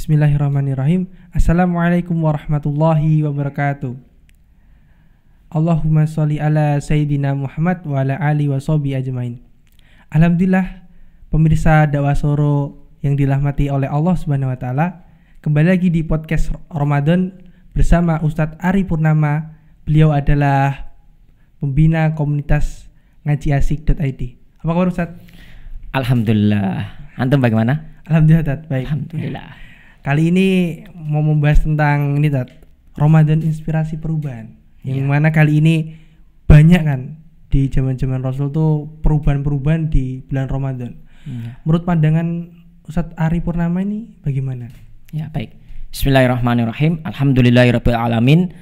Bismillahirrahmanirrahim. Assalamualaikum warahmatullahi wabarakatuh. Allahumma sholli ala Sayyidina Muhammad wa ala alihi wa sahbihi ajmain. Alhamdulillah, pemirsa dakwah Soro yang dirahmati oleh Allah Subhanahu wa taala, kembali lagi di podcast Ramadan bersama Ustadz Ari Purnama. Beliau adalah pembina komunitas ngajiasik.id. Apa kabar Ustadz? Alhamdulillah. Antum bagaimana? Alhamdulillah Ustadz, baik. Alhamdulillah. Kali ini mau membahas tentang ini Ramadan inspirasi perubahan. Yang mana kali ini banyak kan di zaman-zaman Rasul tuh perubahan-perubahan di bulan Ramadan. Menurut pandangan Ustadz Ari Purnama ini bagaimana? Ya, baik. Bismillahirrahmanirrahim. Alhamdulillahirabbil alamin.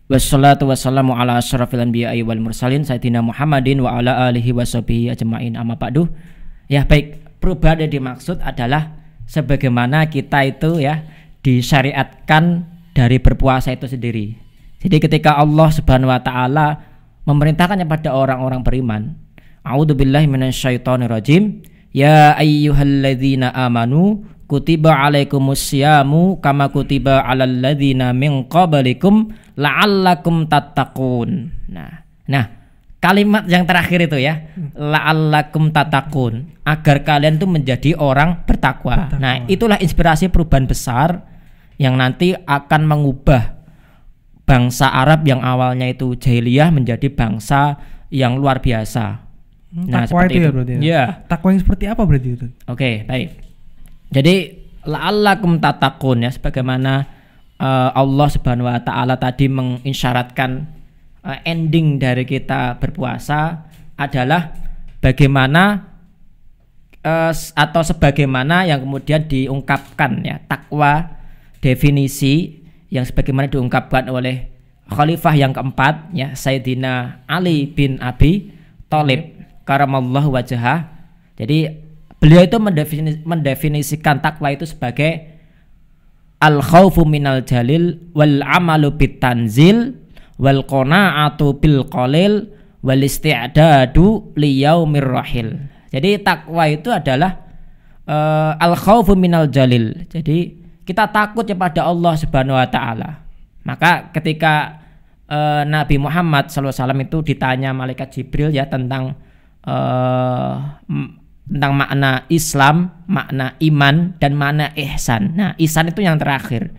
Wassalatu wassalamu ala asyrafil anbiya'i wal mursalin sayyidina Muhammadin wa ala alihi washabihi ajmain. Amma ba'du. Ya, baik. Perubahan yang dimaksud adalah sebagaimana kita itu ya disyariatkan dari berpuasa itu sendiri. Jadi ketika Allah Subhanahu wa taala memerintahkannya pada orang-orang beriman, a'udzubillahi minasyaitonirrajim, ya ayyuhalladzina amanu kutiba alaikumusyamu kama kutiba alal ladzina min qablikum la'allakum tattaqun. Nah, kalimat yang terakhir itu ya, la'allakum tattaqun, agar kalian tuh menjadi orang bertakwa. Nah, itulah inspirasi perubahan besar yang nanti akan mengubah bangsa Arab yang awalnya itu jahiliyah menjadi bangsa yang luar biasa. Nah, takwa seperti itu ya itu. berarti. Ya. Takwa yang seperti apa berarti itu? Oke, baik. Jadi la'allakum tattaqun ya, sebagaimana Allah Subhanahu wa taala tadi mengisyaratkan ending dari kita berpuasa adalah bagaimana atau sebagaimana yang kemudian diungkapkan ya, takwa definisi yang sebagaimana diungkapkan oleh khalifah yang keempat ya, Sayyidina Ali bin Abi Thalib karamallahu wajhah. Jadi beliau itu mendefinisikan takwa itu sebagai al khaufu minal jalil wal amalu bit tanzil wal qana'atu bil qalil wal isti'dadu li yaumir rahil. Jadi takwa itu adalah al khaufu minal jalil. Jadi kita takut kepada Allah Subhanahu wa taala. Maka ketika Nabi Muhammad SAW itu ditanya malaikat Jibril ya tentang makna Islam, makna iman dan makna ihsan. Nah, ihsan itu yang terakhir.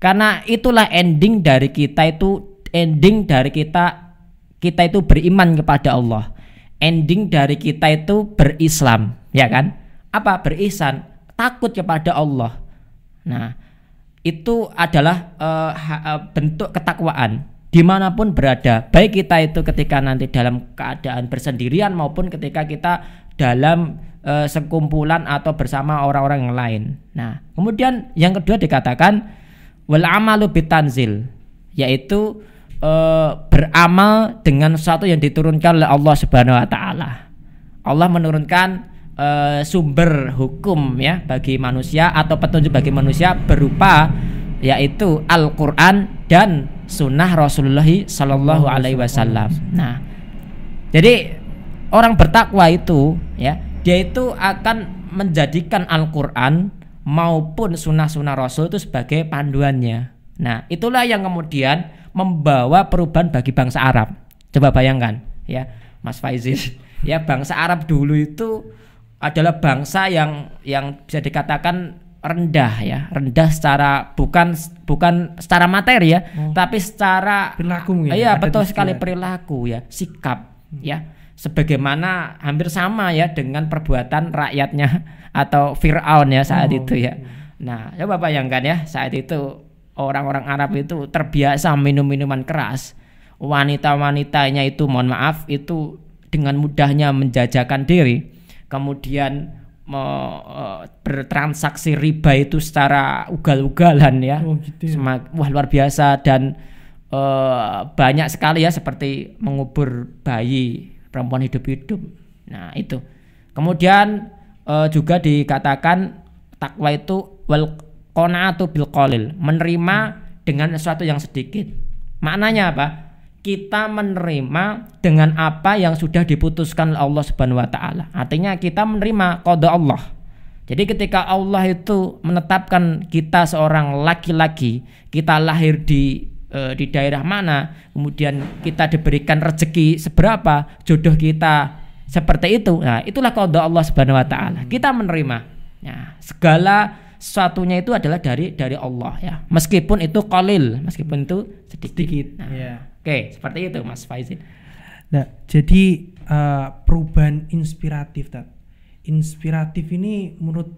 Karena itulah ending dari kita itu, ending dari kita itu beriman kepada Allah. Ending dari kita itu berislam, ya kan? Apa? Berihsan, takut kepada Allah. Nah, itu adalah bentuk ketakwaan dimanapun berada. Baik kita itu ketika nanti dalam keadaan bersendirian maupun ketika kita dalam sekumpulan atau bersama orang-orang yang lain. Nah, kemudian yang kedua dikatakan wal amalu bitanzil, yaitu beramal dengan sesuatu yang diturunkan oleh Allah Subhanahu wa taala. Allah menurunkan sumber hukum ya bagi manusia atau petunjuk bagi manusia berupa yaitu Al-Qur'an dan sunnah Rasulullah sallallahu alaihi wasallam. Nah, jadi orang bertakwa itu ya, dia itu akan menjadikan Al-Qur'an maupun sunnah-sunnah Rasul itu sebagai panduannya. Nah, itulah yang kemudian membawa perubahan bagi bangsa Arab. Coba bayangkan ya, Mas Faizil, ya bangsa Arab dulu itu adalah bangsa yang bisa dikatakan rendah ya, rendah secara bukan secara materi ya, tapi secara perilaku ya. Iya, betul sekali, perilaku ya, sikap ya. Sebagaimana hampir sama ya dengan perbuatan rakyatnya atau Fir'aun ya saat itu ya. Nah, coba bayangkan ya, saat itu orang-orang Arab itu terbiasa minum minuman keras. Wanita-wanitanya itu mohon maaf itu dengan mudahnya menjajakan diri. kemudian bertransaksi riba itu secara ugal-ugalan ya. Oh, gitu ya. Wah, luar biasa. Dan banyak sekali ya, seperti mengubur bayi perempuan hidup-hidup. Nah itu. Kemudian juga dikatakan takwa itu wal qanaatu bil qalil, menerima dengan sesuatu yang sedikit. Maknanya apa? Kita menerima dengan apa yang sudah diputuskan oleh Allah Subhanahu wa taala. Artinya kita menerima qada Allah. Jadi ketika Allah itu menetapkan kita seorang laki-laki, kita lahir di daerah mana, kemudian kita diberikan rezeki seberapa, jodoh kita seperti itu. Nah, itulah qada Allah Subhanahu wa taala. Kita menerima. Nah, segala sesuatunya itu adalah dari Allah ya. Meskipun itu qalil, meskipun itu sedikit. Nah, ya. Oke, seperti itu Mas Faizin. Nah, jadi perubahan inspiratif, Tat. Inspiratif ini menurut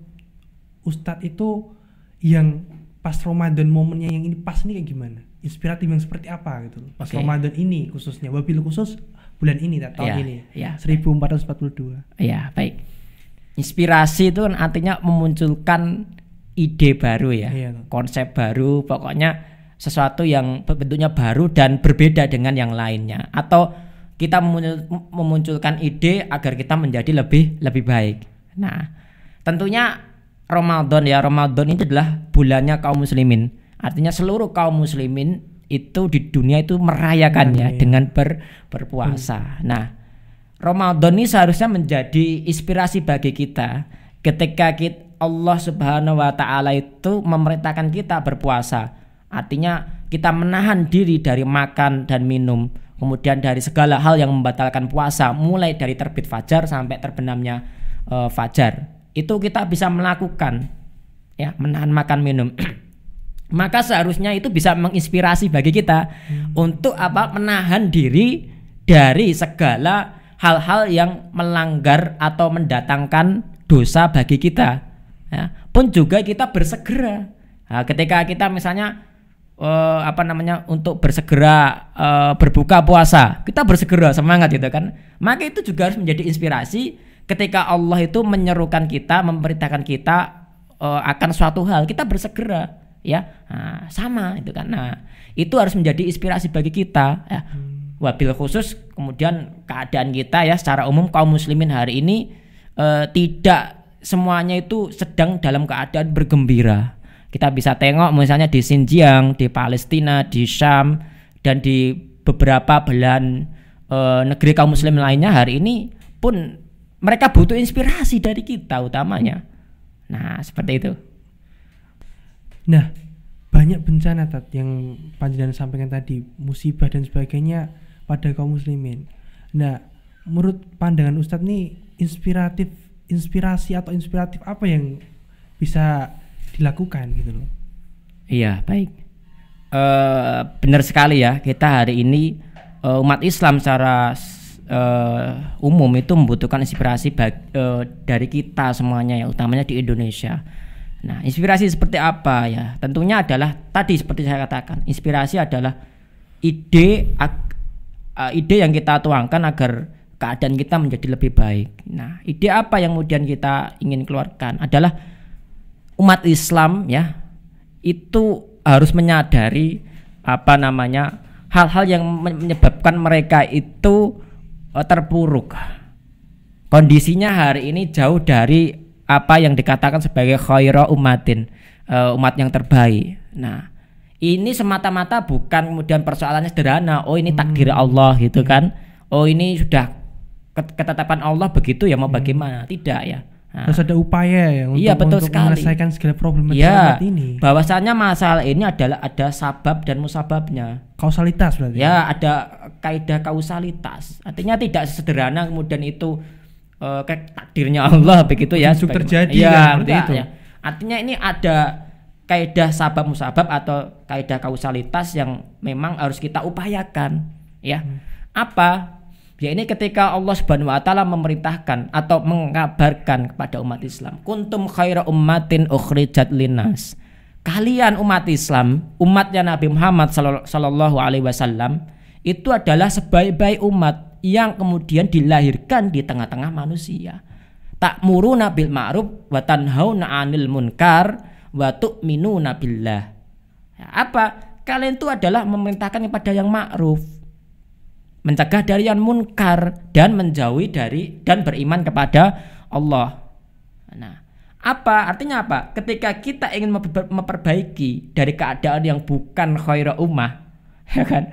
Ustadz itu yang pas Ramadan, momennya yang ini pas nih kayak gimana? Inspiratif yang seperti apa gitu loh. Pas Ramadan ini khususnya, wabil khusus bulan ini, tahun ini. Ya, 1442. Ya, baik. Inspirasi itu kan artinya memunculkan ide baru ya. Konsep baru, pokoknya sesuatu yang bentuknya baru dan berbeda dengan yang lainnya, atau kita memunculkan ide agar kita menjadi lebih baik. Nah, tentunya Ramadan ini adalah bulannya kaum muslimin. Artinya seluruh kaum muslimin itu di dunia itu merayakannya dengan berpuasa. Nah, Ramadan ini seharusnya menjadi inspirasi bagi kita ketika Allah Subhanahu wa taala itu memerintahkan kita berpuasa. Artinya kita menahan diri dari makan dan minum, kemudian dari segala hal yang membatalkan puasa, mulai dari terbit fajar sampai terbenamnya fajar. Itu kita bisa melakukan ya, menahan makan minum. Maka seharusnya itu bisa menginspirasi bagi kita untuk apa? Menahan diri dari segala hal-hal yang melanggar atau mendatangkan dosa bagi kita. Ya, pun juga kita bersegera. Nah, ketika kita misalnya untuk bersegera berbuka puasa, kita bersegera semangat gitu kan, maka itu juga harus menjadi inspirasi ketika Allah itu menyerukan kita, memerintahkan kita akan suatu hal, kita bersegera ya. Nah, sama itu kan. Nah, itu harus menjadi inspirasi bagi kita ya. Wabil khusus kemudian keadaan kita ya secara umum kaum muslimin hari ini tidak semuanya itu sedang dalam keadaan bergembira. Kita bisa tengok misalnya di Xinjiang, di Palestina, di Syam, dan di beberapa belahan negeri kaum muslim lainnya hari ini pun mereka butuh inspirasi dari kita utamanya. Nah, seperti itu. Nah, banyak bencana Tat yang panjenengan sampaikan tadi, musibah dan sebagainya pada kaum muslimin. Nah, menurut pandangan Ustadz nih, inspirasi atau inspiratif apa yang bisa dilakukan gitu loh? Iya, baik. Benar sekali ya, kita hari ini umat Islam secara umum itu membutuhkan inspirasi dari kita semuanya ya, utamanya di Indonesia. Nah, inspirasi seperti apa ya? Tentunya adalah tadi seperti saya katakan, inspirasi adalah ide yang kita tuangkan agar keadaan kita menjadi lebih baik. Nah, ide apa yang kemudian kita ingin keluarkan adalah umat Islam ya itu harus menyadari hal-hal yang menyebabkan mereka itu terpuruk. Kondisinya hari ini jauh dari apa yang dikatakan sebagai khairu ummatin, umat yang terbaik. Nah, ini semata-mata bukan kemudian persoalannya sederhana. Oh, ini takdir Allah gitu kan. Oh, ini sudah ketetapan Allah begitu ya, mau bagaimana? Tidak ya. Harus ada upaya ya untuk menyelesaikan segala problematika ini. Bahwasanya masalah ini adalah ada sabab dan musababnya. Kausalitas berarti. Ya, ada kaidah kausalitas. Artinya tidak sederhana kemudian itu takdirnya Allah begitu ya. Itu terjadi ya, seperti itu. Ya. Artinya ini ada kaidah sabab musabab atau kaidah kausalitas yang memang harus kita upayakan ya. Apa? Ya, ini ketika Allah Subhanahu wa taala memerintahkan atau mengabarkan kepada umat Islam, kuntum khaira ummatin ukhrijat linnas. Kalian umat Islam, umatnya Nabi Muhammad sallallahu alaihi wasallam itu adalah sebaik-baik umat yang kemudian dilahirkan di tengah-tengah manusia. ta'muruna bil ma'ruf wa tanhauna 'anil munkar wa tu'minuna billah. Ya, apa? Kalian itu adalah memerintahkan kepada yang ma'ruf, mencegah dari yang munkar, dan menjauhi dari dan beriman kepada Allah. Nah, apa artinya apa? Ketika kita ingin memperbaiki dari keadaan yang bukan khaira ummah, ya kan?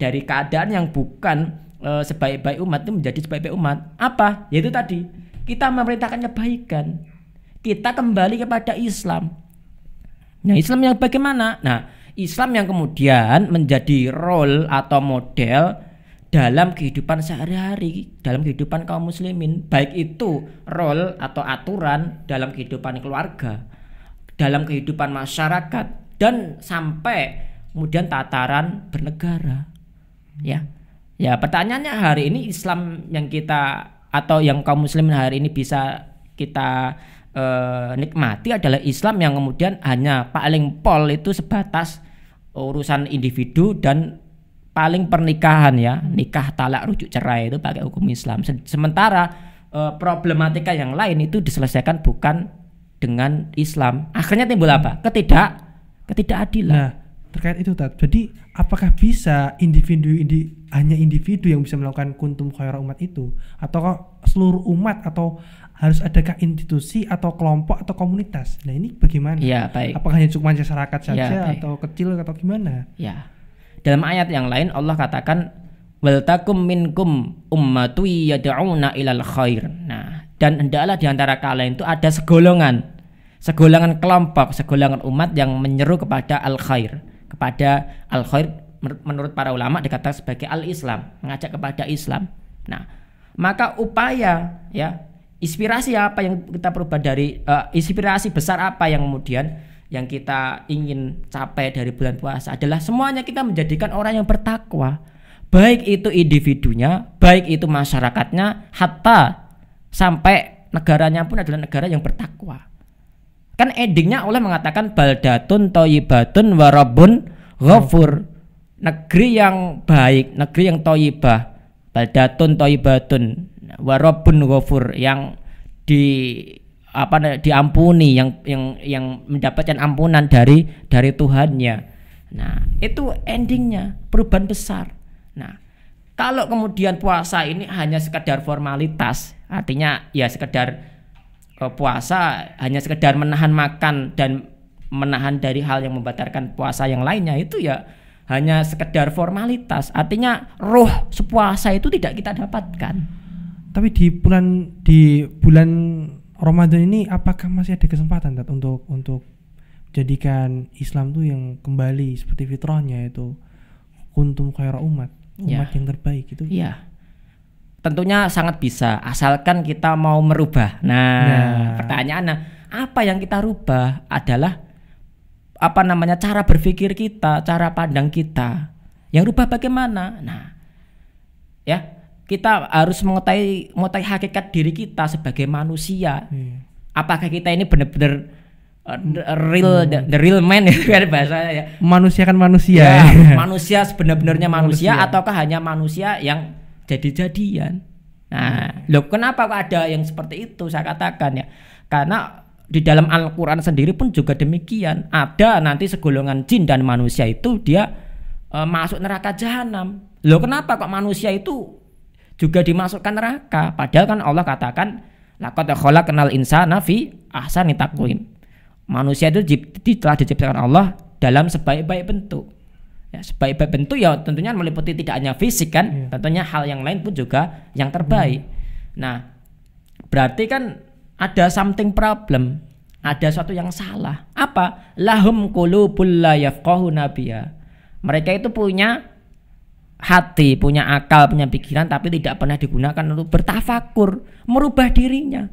Dari keadaan yang bukan sebaik-baik umat itu menjadi sebaik-baik umat. Apa? Yaitu tadi, kita memerintahkan kebaikan. Kita kembali kepada Islam. Nah, Islam yang bagaimana? Nah, Islam yang kemudian menjadi role atau model dalam kehidupan sehari-hari, dalam kehidupan kaum muslimin, baik itu role atau aturan dalam kehidupan keluarga, dalam kehidupan masyarakat, dan sampai kemudian tataran bernegara. Ya, pertanyaannya hari ini Islam yang kita atau yang kaum muslimin hari ini bisa kita nikmati adalah Islam yang kemudian hanya paling pol itu sebatas urusan individu dan paling pernikahan, ya, nikah, talak, rujuk, cerai itu pakai hukum Islam. Sementara problematika yang lain itu diselesaikan bukan dengan Islam. Akhirnya timbul apa? Ketidakadilan. Nah, terkait itu Tat, jadi apakah bisa hanya individu yang bisa melakukan kuntum khaira umat itu, atau seluruh umat, atau harus adakah institusi atau kelompok atau komunitas? Nah, ini bagaimana? Ya, baik. Apakah hanya cuma masyarakat saja, ya, atau kecil atau gimana? Ya. Dalam ayat yang lain Allah katakan wal takum minkum ummatu yad'una ilal khair. Nah, dan hendaklah di antara kalian itu ada segolongan kelompok, segolongan umat yang menyeru kepada al khair. Kepada al khair menurut para ulama dikatakan sebagai al-Islam, mengajak kepada Islam. Nah, maka upaya, ya, inspirasi apa yang kita perubah dari inspirasi besar apa yang kemudian yang kita ingin capai dari bulan puasa adalah semuanya kita menjadikan orang yang bertakwa, baik itu individunya, baik itu masyarakatnya, hatta sampai negaranya pun adalah negara yang bertakwa. Kan endingnya Allah mengatakan baldatun thayyibatun wa rabbun ghafur, negeri yang baik, negeri yang thayyibah, baldatun thayyibatun wa rabbun ghafur, yang diampuni, yang mendapatkan ampunan dari Tuhannya. Nah, itu endingnya perubahan besar. Nah, kalau kemudian puasa ini hanya sekedar formalitas, artinya ya sekedar puasa hanya sekedar menahan makan dan menahan dari hal yang membatalkan puasa yang lainnya, itu ya hanya sekedar formalitas. Artinya roh sepuasa itu tidak kita dapatkan. Tapi di bulan Ramadan ini apakah masih ada kesempatan Tat, untuk jadikan Islam tuh yang kembali seperti fitrahnya, itu kuntum khaira umat yang terbaik itu? Iya. Tentunya sangat bisa, asalkan kita mau merubah. Nah, pertanyaannya, apa yang kita rubah adalah cara berpikir kita, cara pandang kita. Yang rubah bagaimana? Nah, ya, kita harus mengetahui hakikat diri kita sebagai manusia. Apakah kita ini benar-benar the real man, itu kan bahasanya, ya. Manusia kan manusia. Ya, manusia sebenar-benarnya manusia, ataukah hanya manusia yang jadi-jadian? Nah, loh, kenapa kok ada yang seperti itu? Saya katakan, ya, karena di dalam Al-Quran sendiri pun juga demikian. Ada nanti segolongan jin dan manusia itu dia masuk neraka jahanam. Loh, kenapa kok manusia itu juga dimasukkan neraka? Padahal kan Allah katakan laqad khalaqnal insana fi ahsani taqwim. Manusia itu telah diciptakan Allah dalam sebaik-baik bentuk. Ya, sebaik-baik bentuk ya tentunya meliputi tidak hanya fisik kan, tentunya hal yang lain pun juga yang terbaik. Nah, berarti kan ada something problem, ada sesuatu yang salah. Apa? Lahum qulubul la yafqahuna biha. Mereka itu punya hati, punya akal, punya pikiran, tapi tidak pernah digunakan untuk bertafakur, merubah dirinya.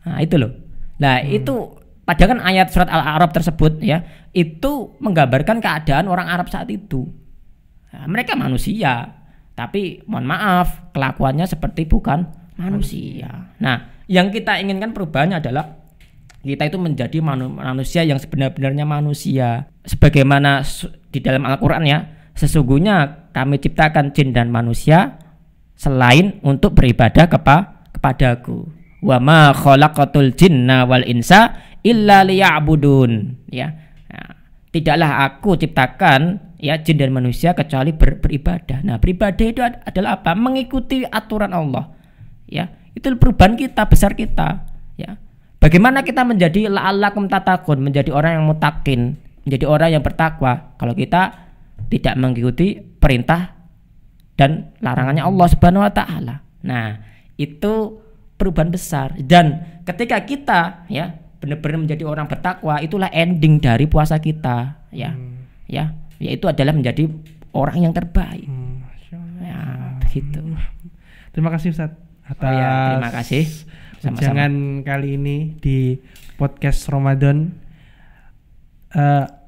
Nah, itu loh. Nah, itu padahal kan ayat surat Al-A'raf tersebut, ya, itu menggambarkan keadaan orang Arab saat itu. Nah, mereka manusia, tapi mohon maaf, kelakuannya seperti bukan manusia. Nah, yang kita inginkan perubahannya adalah kita itu menjadi manusia yang sebenar-benarnya manusia. Sebagaimana di dalam Al-Quran, ya, sesungguhnya kami ciptakan jin dan manusia selain untuk beribadah kepadaku. Wa ma khalaqatul jinna wal insa illa liya'budun, ya. Nah, tidaklah aku ciptakan ya jin dan manusia kecuali beribadah. Nah, beribadah itu adalah apa? Mengikuti aturan Allah. Ya, itu perubahan kita besar kita, ya. Bagaimana kita menjadi la'allakum tattaqun, menjadi orang yang mutakin, menjadi orang yang bertakwa kalau kita tidak mengikuti perintah dan larangannya Allah Subhanahu wa taala. Nah, itu perubahan besar, dan ketika kita ya benar-benar menjadi orang bertakwa, itulah ending dari puasa kita, ya. Ya, yaitu adalah menjadi orang yang terbaik. Ya, begitu. Terima kasih Ustaz atas terima kasih. Jangan kali ini di podcast Ramadan.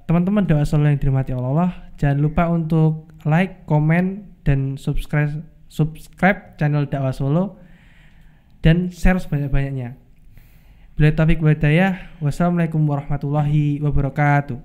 Teman-teman Dakwah Solo yang dirahmati Allah, jangan lupa untuk like, komen, dan subscribe channel Dakwah Solo dan share sebanyak-banyaknya. Bila taufiq wal hidayah, wassalamualaikum warahmatullahi wabarakatuh.